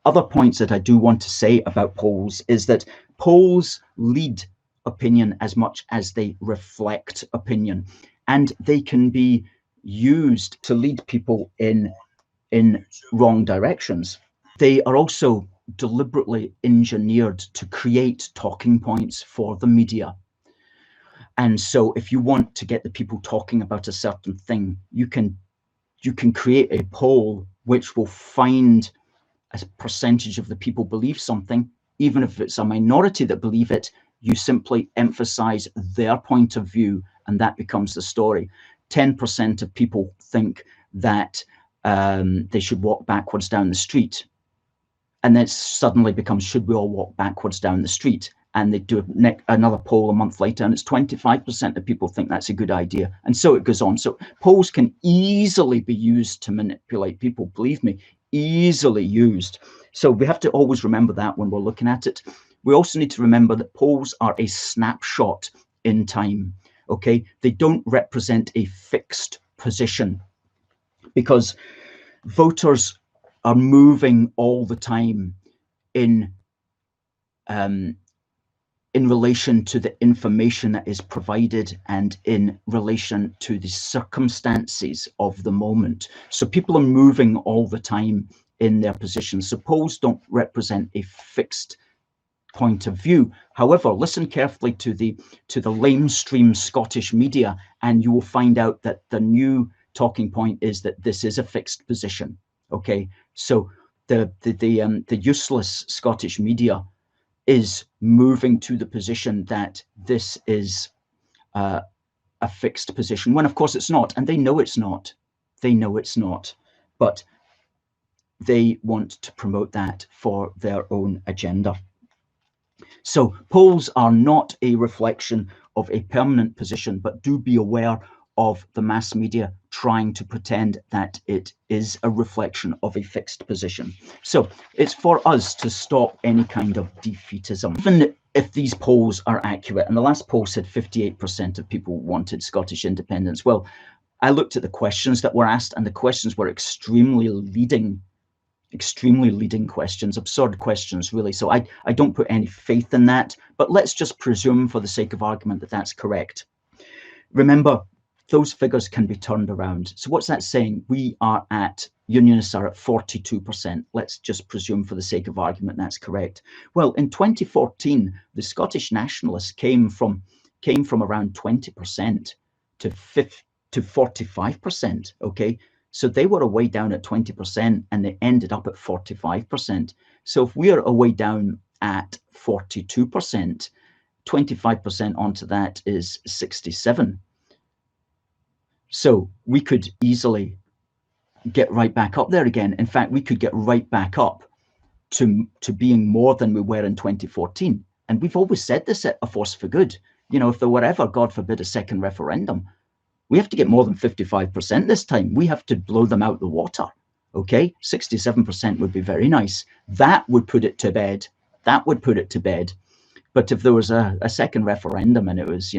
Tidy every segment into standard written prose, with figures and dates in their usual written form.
other points that I do want to say about polls is that polls lead opinion as much as they reflect opinion, and they can be used to lead people in wrong directions. They are also deliberately engineered to create talking points for the media. And so if you want to get the people talking about a certain thing, you can create a poll which will find a percentage of the people believe something. Even if it's a minority that believe it, you simply emphasize their point of view, and that becomes the story. 10% of people think that they should walk backwards down the street. And then it suddenly becomes, should we all walk backwards down the street? And they do another poll a month later, and it's 25% of people think that's a good idea. And so it goes on. So polls can easily be used to manipulate people, believe me, easily used. So we have to always remember that when we're looking at it. We also need to remember that polls are a snapshot in time, okay? They don't represent a fixed position, because voters are moving all the time in relation to the information that is provided and in relation to the circumstances of the moment. So people are moving all the time in their positions. So polls don't represent a fixed point of view. However, listen carefully to the lamestream Scottish media, and you will find out that the new talking point is that this is a fixed position. Okay, so the useless Scottish media is moving to the position that this is a fixed position, when of course it's not, and they know it's not. They know it's not, but they want to promote that for their own agenda. So polls are not a reflection of a permanent position, but do be aware of the mass media trying to pretend that it is a reflection of a fixed position. So it's for us to stop any kind of defeatism. Even if these polls are accurate, and the last poll said 58% of people wanted Scottish independence. Well, I looked at the questions that were asked, and the questions were extremely leading questions, absurd questions, really. So I don't put any faith in that, but let's just presume for the sake of argument that that's correct. Remember, those figures can be turned around. So what's that saying? Unionists are at 42%. Let's just presume for the sake of argument that's correct. Well, in 2014, the Scottish nationalists came from around 20% to 45%, okay? So they were away down at 20% and they ended up at 45%. So if we are away down at 42%, 25% onto that is 67. So we could easily get right back up there again. In fact, we could get right back up to being more than we were in 2014. And we've always said this at A Force for Good. You know, if there were ever, God forbid, a second referendum, we have to get more than 55% this time. We have to blow them out the water. Okay, 67% would be very nice. That would put it to bed. That would put it to bed. But if there was a second referendum and it was,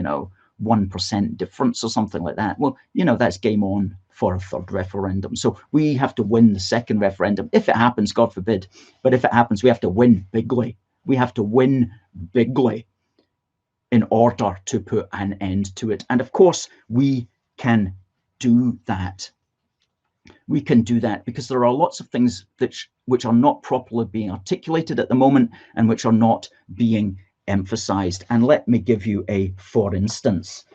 1% difference or something like that, well, that's game on for a third referendum. So we have to win the second referendum. If it happens, God forbid. But if it happens, we have to win bigly. We have to win bigly in order to put an end to it. And of course, we can do that. We can do that because there are lots of things which are not properly being articulated at the moment and which are not being emphasized. And let me give you a for instance.